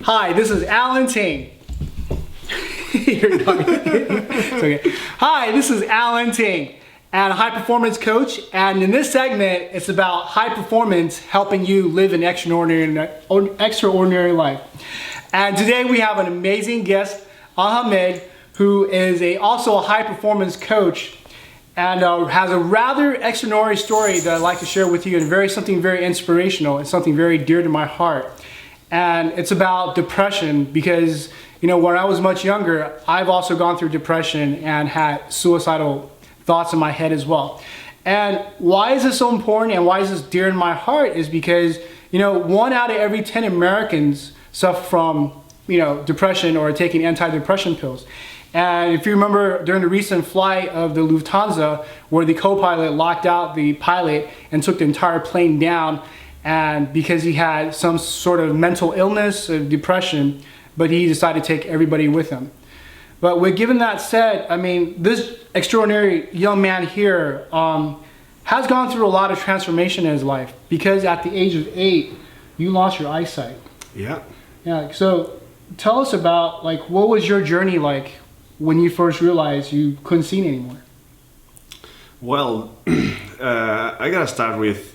Hi, this is Alan Ting. You're done. It's okay. Hi, this is Alan Ting, and a high performance coach. And in this segment, it's about high performance helping you live an extraordinary life. And today we have an amazing guest, Enhamed, who is also a high performance coach and has a rather extraordinary story that I'd like to share with you, and something very inspirational and something very dear to my heart. And it's about depression, because when I was much younger, I've also gone through depression and had suicidal thoughts in my head as well. And why is this so important and why is this dear in my heart is because 1 out of every 10 Americans suffer from depression or taking antidepressant pills. And if you remember during the recent flight of the Lufthansa, where the co-pilot locked out the pilot and took the entire plane down, and because he had some sort of mental illness or depression, but he decided to take everybody with him. But given that said, this extraordinary young man here has gone through a lot of transformation in his life, because at the age of 8, you lost your eyesight. Yeah. Yeah. So tell us about what was your journey like when you first realized you couldn't see anymore? Well, I gotta start with,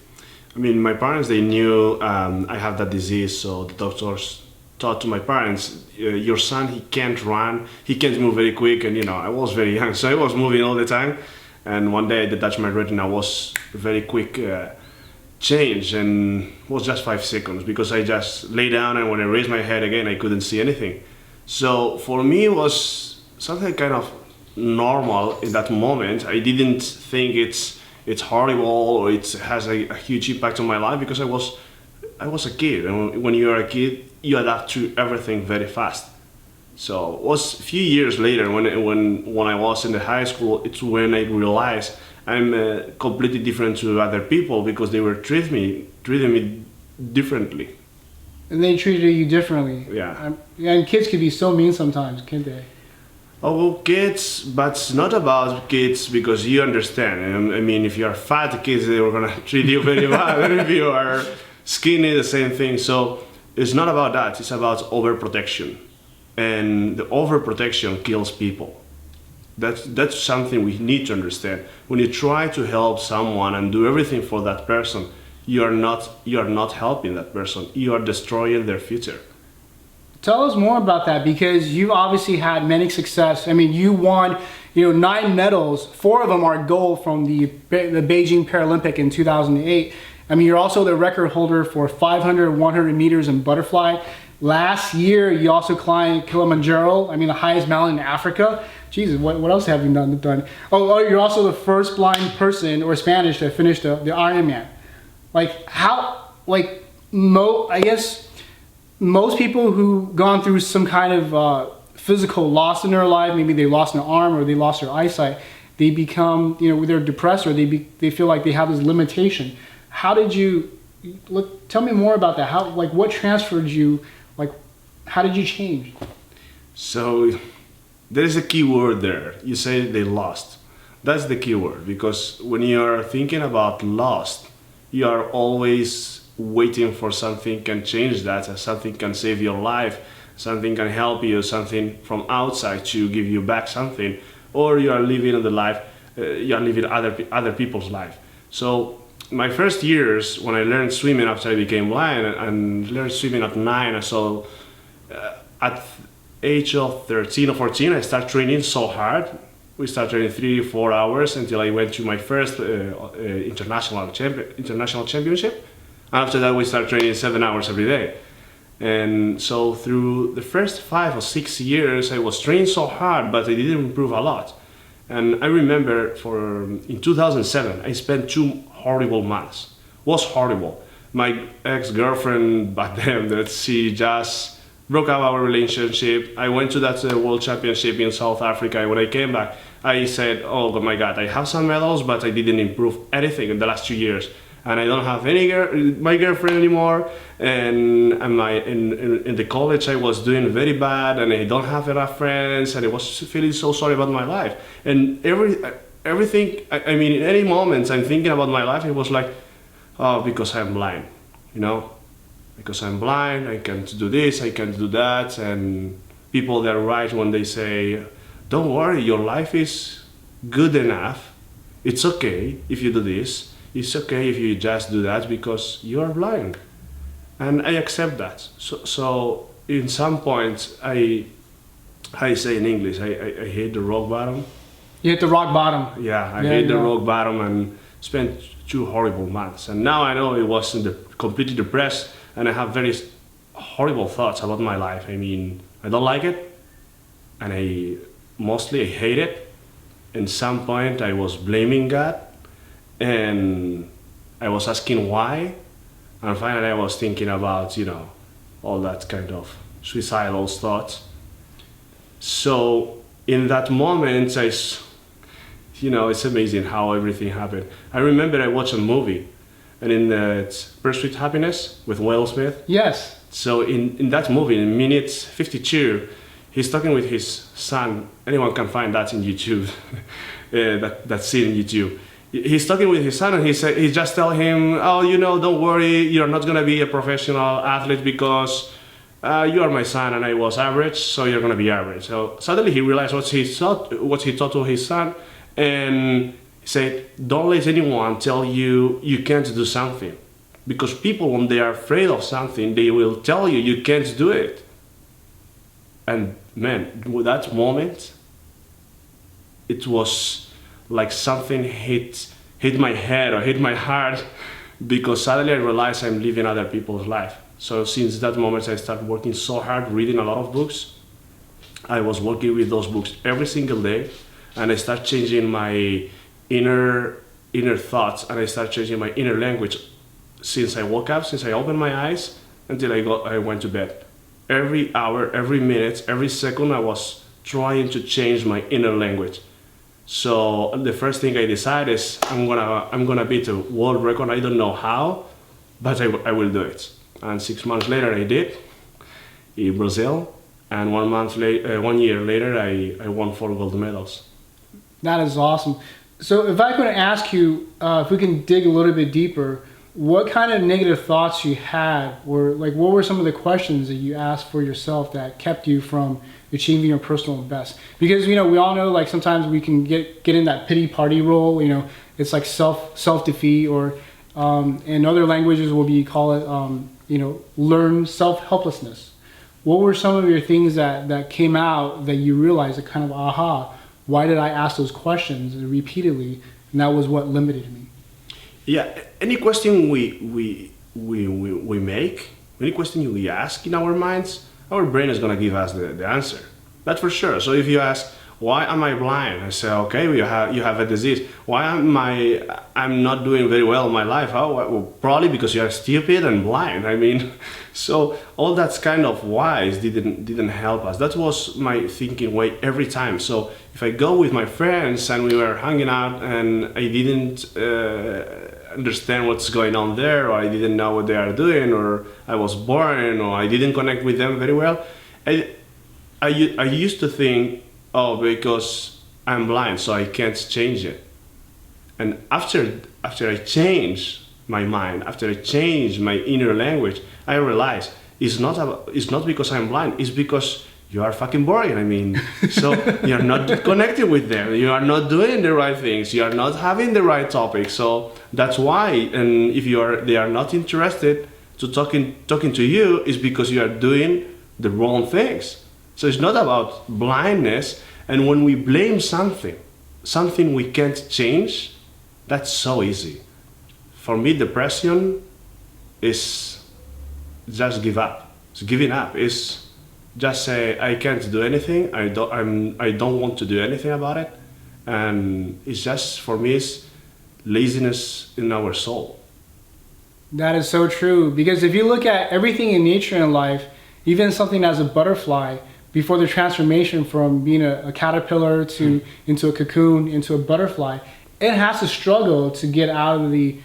my parents, they knew I have that disease, so the doctors taught to my parents, your son, he can't run, he can't move very quick, and I was very young, so I was moving all the time, and one day I detached my retina, was very quick change, and it was just 5 seconds, because I just lay down, and when I raised my head again, I couldn't see anything. So for me, it was something kind of normal in that moment. I didn't think it's horrible or it has a huge impact on my life, because I was a kid, and when you are a kid, you adapt to everything very fast. So it was a few years later when I was in the high school, it's when I realized I'm completely different to other people, because they were treating me differently. And they treated you differently. Yeah. And kids can be so mean sometimes, can't they? Oh, well, kids, but it's not about kids, because you understand. If you are fat, kids, they were gonna treat you very bad. And if you are skinny, the same thing. So it's not about that. It's about overprotection, and the overprotection kills people. That's something we need to understand. When you try to help someone and do everything for that person, you are not helping that person. You are destroying their future. Tell us more about that, because you obviously had many success. You won 9 medals. 4 of them are gold from the Beijing Paralympic in 2008. You're also the record holder for 500, 100 meters in butterfly. Last year, you also climbed Kilimanjaro, the highest mountain in Africa. Jesus, what else have you done? Oh, you're also the first blind person or Spanish to finish the Ironman. I guess most people who've gone through some kind of physical loss in their life, maybe they lost an arm or they lost their eyesight, they become, they're depressed, or they feel like they have this limitation. How did you, tell me more about that. How, what transferred you, how did you change? So there is a key word there. You say they lost. That's the key word, because when you're thinking about lost, you are always waiting for something can change that, something can save your life, something can help you, something from outside to give you back something, or you are living in the life, you are living other people's life. So my first years when I learned swimming after I became blind, and learned swimming at 9, so at age of 13 or 14 I started training so hard. We started training 3-4 hours until I went to my first international championship. After that, we started training 7 hours every day. And so through the first 5 or 6 years, I was training so hard, but I didn't improve a lot. And I remember in 2007, I spent 2 horrible months. It was horrible. My ex-girlfriend back then, that she just broke up our relationship. I went to that World Championship in South Africa, and when I came back, I said, oh my God, I have some medals, but I didn't improve anything in the last 2 years. And I don't have my girlfriend anymore, and in the college I was doing very bad, and I don't have enough friends, and I was feeling so sorry about my life. And everything, in any moments I'm thinking about my life, it was like, oh, because I'm blind, because I'm blind, I can't do this, I can't do that. And people, they're right when they say, don't worry, your life is good enough. It's okay if you do this. It's okay if you just do that because you are blind. And I accept that. So in some points, I say in English, I hit the rock bottom. You hit the rock bottom. Yeah, I hit the rock bottom and spent 2 horrible months. And now I know it was completely depressed, and I have very horrible thoughts about my life. I mean, I don't like it, and I hate it. In some point, I was blaming God, and I was asking why, and finally I was thinking about, all that kind of suicidal thoughts. So in that moment, it's amazing how everything happened. I remember I watched a movie, and in Pursuit Happiness with Will Smith. Yes. So in that movie, in minute 52, he's talking with his son. Anyone can find that in YouTube, that scene in YouTube. He's talking with his son, and he just tell him, oh, don't worry, you're not gonna be a professional athlete because you are my son and I was average, so you're gonna be average. So suddenly he realized what he taught to his son, and he said, don't let anyone tell you you can't do something. Because people, when they are afraid of something, they will tell you you can't do it. And man, with that moment, it was like something hit my head or hit my heart, because suddenly I realized I'm living other people's life. So since that moment, I started working so hard, reading a lot of books. I was working with those books every single day, and I started changing my inner thoughts, and I started changing my inner language since I woke up, since I opened my eyes until I went to bed. Every hour, every minute, every second, I was trying to change my inner language. So the first thing I decided is I'm gonna beat a world record. I don't know how, but I will do it. And 6 months later, I did in Brazil. And 1 year later, I won 4 gold medals. That is awesome. So if I could ask you, if we can dig a little bit deeper, what kind of negative thoughts you had, or like what were some of the questions that you asked for yourself that kept you from achieving your personal best? Because we all know, like, sometimes we can get in that pity party role. It's like self defeat, or in other languages we call it learn self-helplessness. What were some of your things that came out that you realized, that kind of aha, why did I ask those questions repeatedly, and that was what limited me? Yeah, any question we make, any question we ask in our minds, our brain is gonna give us the answer. That's for sure. So if you ask, why am I blind? I say, okay, you have a disease. Why I'm not doing very well in my life? Well, probably because you are stupid and blind. I mean, so all that kind of whys didn't help us. That was my thinking way every time. So if I go with my friends and we were hanging out and I didn't understand what's going on there, or I didn't know what they are doing, or I was boring, or I didn't connect with them very well, I used to think, oh, because I'm blind, so I can't change it. And after I changed my mind, after I changed my inner language, I realized it's not because I'm blind, it's because you are fucking boring. I mean, so you're not connecting with them, you are not doing the right things, you are not having the right topics. So that's why. And if they are not interested to talking to you, is because you are doing the wrong things. So it's not about blindness. And when we blame something we can't change, that's so easy. For me, depression is just give up. It's giving up. It's just say, I can't do anything. I don't want to do anything about it. And it's just, for me, it's laziness in our soul. That is so true. Because if you look at everything in nature and life, even something as a butterfly, before the transformation from being a caterpillar into a cocoon, into a butterfly, it has to struggle to get out of the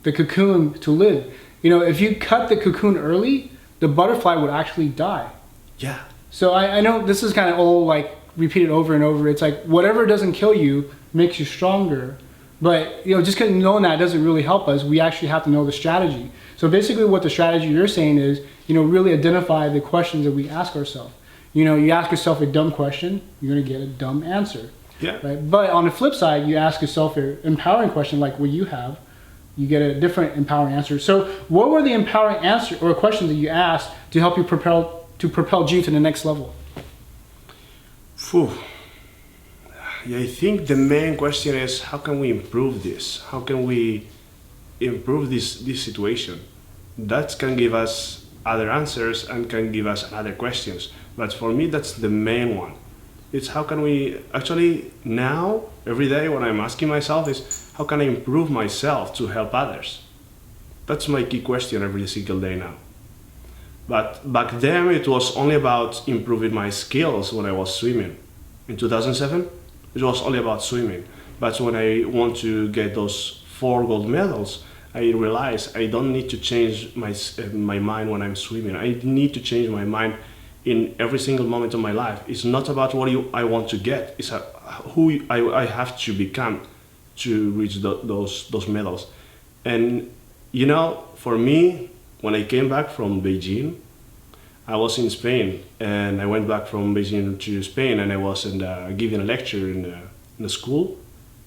cocoon to live. If you cut the cocoon early, the butterfly would actually die. Yeah. So I know this is kind of all like repeated over and over. It's like whatever doesn't kill you makes you stronger. But just because knowing that doesn't really help us. We actually have to know the strategy. So basically, what the strategy you're saying is, really identify the questions that we ask ourselves. You ask yourself a dumb question, you're gonna get a dumb answer. Yeah. Right. But on the flip side, you ask yourself an empowering question like what you have, you get a different empowering answer. So, what were the empowering answer or questions that you asked to help you propel you to the next level? Phew. Yeah, I think the main question is how can we improve this? How can we improve this situation? That can give us other answers and can give us other questions. But for me, that's the main one. It's how can we actually now, every day when I'm asking myself is how can I improve myself to help others? That's my key question every single day now. But back then it was only about improving my skills when I was swimming. In 2007, it was only about swimming. But when I want to get those 4 gold medals, I realized I don't need to change my mind when I'm swimming. I need to change my mind in every single moment of my life. It's not about what I want to get. It's who I have to become to reach those medals. And for me, when I came back from Beijing, I was in Spain, and I went back from Beijing to Spain, and I was giving a lecture in a school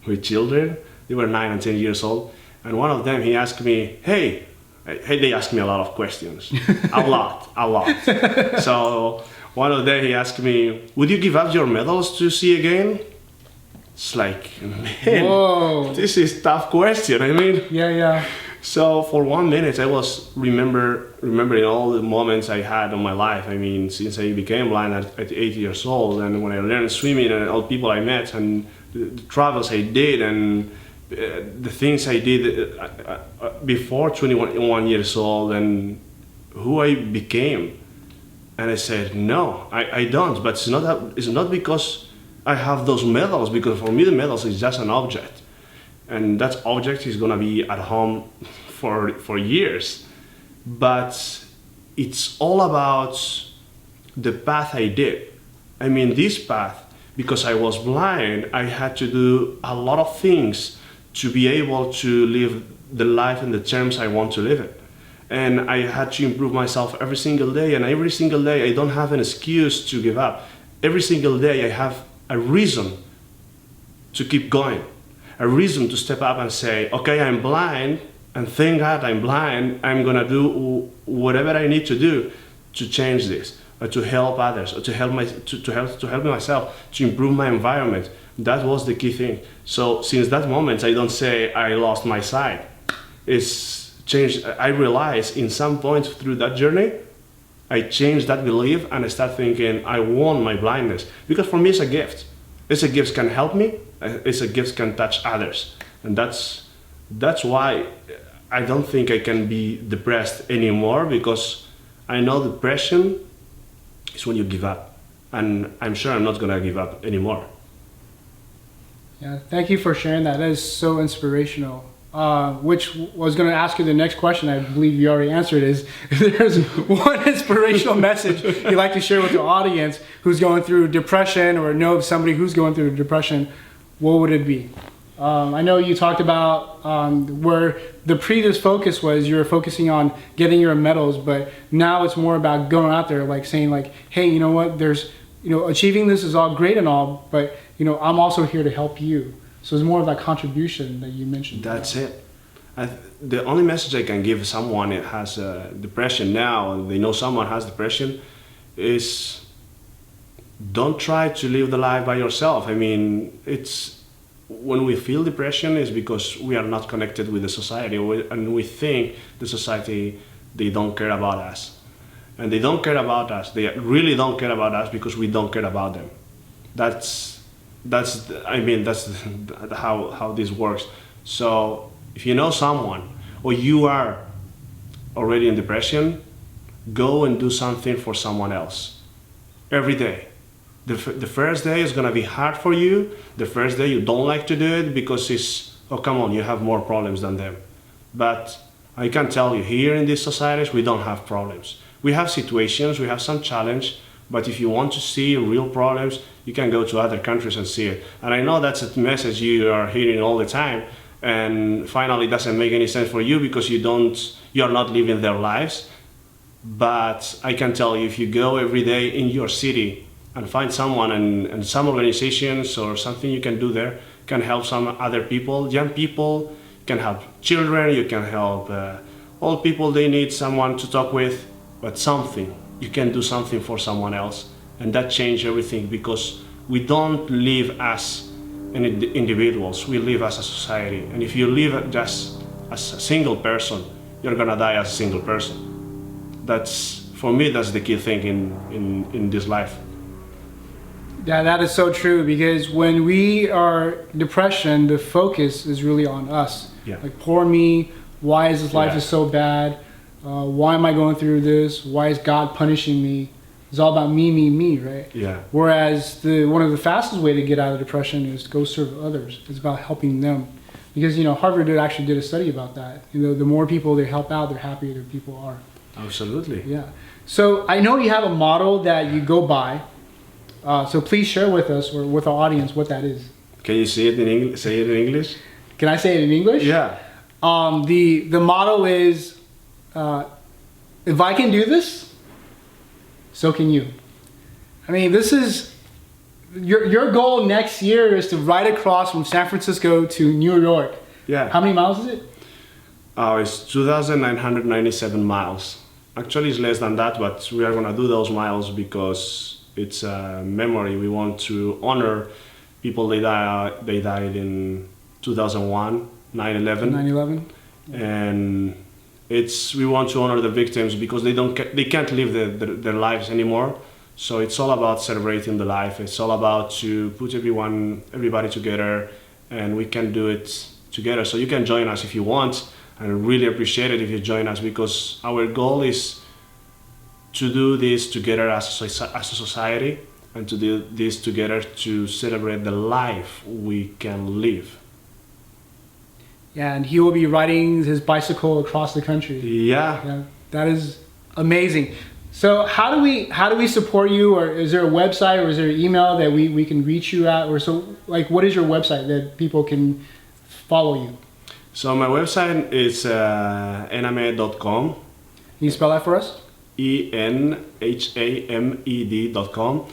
with children. They were 9 and 10 years old, and one of them, he asked me, hey, they asked me a lot of questions, a lot. So one of them, he asked me, would you give up your medals to see again? It's like, man, whoa, this is a tough question. I mean, yeah. So for 1 minute, I was remembering all the moments I had in my life. I mean, since I became blind at 8 years old, and when I learned swimming, and all the people I met, and the travels I did, and the things I did before 21 years old, and who I became. And I said, no, I don't. But it's not because I have those medals, because for me the medals is just an object. And that object is gonna be at home for years. But it's all about the path I did. I mean, this path, because I was blind, I had to do a lot of things to be able to live the life in the terms I want to live it. And I had to improve myself every single day, and every single day I don't have an excuse to give up. Every single day I have a reason to keep going. A reason to step up and say, okay, I'm blind, and thank God I'm blind, I'm gonna do whatever I need to do to change this, or to help others, or to help myself, to improve my environment. That was the key thing. So since that moment, I don't say I lost my sight. It's changed. I realized in some point through that journey, I changed that belief, and I start thinking I want my blindness, because for me it's a gift. It's a gift can help me. It's a gift can touch others, and that's why I don't think I can be depressed anymore, because I know depression is when you give up, and I'm sure I'm not gonna give up anymore. Yeah, thank you for sharing that. That is so inspirational. Which was going to ask you the next question. I believe you already answered. Is if there's one inspirational message you'd like to share with the audience who's going through depression, or know of somebody who's going through depression, what would it be? I know you talked about where the previous focus was, you were focusing on getting your medals, but now it's more about going out there, like saying like, hey, you know what, there's, achieving this is all great and all, but I'm also here to help you. So it's more of that contribution that you mentioned. That's it. The only message I can give someone that has depression now, and they know someone has depression, is don't try to live the life by yourself. I mean, it's when we feel depression is because we are not connected with the society, and we think the society, they don't care about us. And they don't care about us. They really don't care about us because we don't care about them. That's how this works. So if you know someone, or you are already in depression, go and do something for someone else every day. The first day is gonna be hard for you. The first day you don't like to do it because it's, oh come on, you have more problems than them. But I can tell you, here in these societies we don't have problems. We have situations, we have some challenge, But if you want to see real problems, you can go to other countries and see it. And I know that's a message you are hearing all the time, and finally it doesn't make any sense for you because you're not living their lives. But I can tell you, if you go every day in your city and find someone and some organizations or something you can do there, can help some other people, young people, can help children, you can help old people, they need someone to talk with, but something, you can do something for someone else, and that changes everything, because we don't live as individuals, we live as a society, and if you live just as a single person, you're gonna die as a single person. That's, for me, that's the key thing in this life. Yeah, that is so true, because when we are depression, the focus is really on us. Yeah. Like, poor me, why is this life Yeah. is so bad? Why am I going through this? Why is God punishing me? It's all about me, right? Yeah. Whereas one of the fastest way to get out of depression is to go serve others. It's about helping them. Because, Harvard actually did a study about that. The more people they help out, the happier the people are. Absolutely. Yeah. So I know you have a model that you go by. So please share with us or with our audience what that is. Can you say it in English? Say it in English? Can I say it in English? Yeah. The motto is, if I can do this, so can you. I mean, this is your goal next year is to ride across from San Francisco to New York. Yeah. How many miles is it? It's 2,997 miles. Actually, it's less than that, but we are gonna do those miles because it's a memory. We want to honor people they died in 2001, 9/11. 9/11. And we want to honor the victims because they can't live their lives anymore. So it's all about celebrating the life. It's all about to put everybody together, and we can do it together. So you can join us if you want, and really appreciate it if you join us, because our goal is to do this together as a society, and to do this together to celebrate the life we can live. Yeah, and he will be riding his bicycle across the country. Yeah. That is amazing. So how do we support you, or is there a website, or is there an email that we can reach you at, or so, like, what is your website that people can follow you? So my website is enhamed.com. Can you spell that for us? enhamed.com.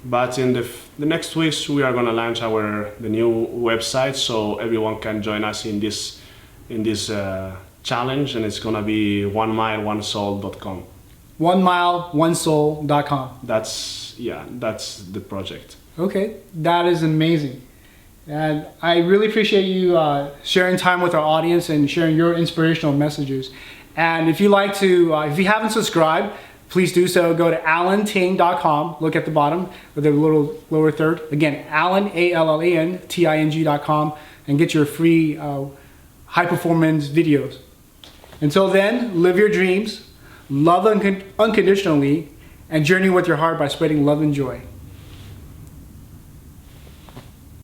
But in the next weeks we are going to launch the new website, so everyone can join us in this challenge, and it's going to be onemileonesoul.com. onemileonesoul.com. That's the project. Okay, that is amazing. And I really appreciate you sharing time with our audience and sharing your inspirational messages. And if you like to, if you haven't subscribed, please do so. Go to alanting.com. Look at the bottom with the little lower third. Again, Alan, ALLANTING.com, and get your free high performance videos. Until then, live your dreams, love unconditionally, and journey with your heart by spreading love and joy.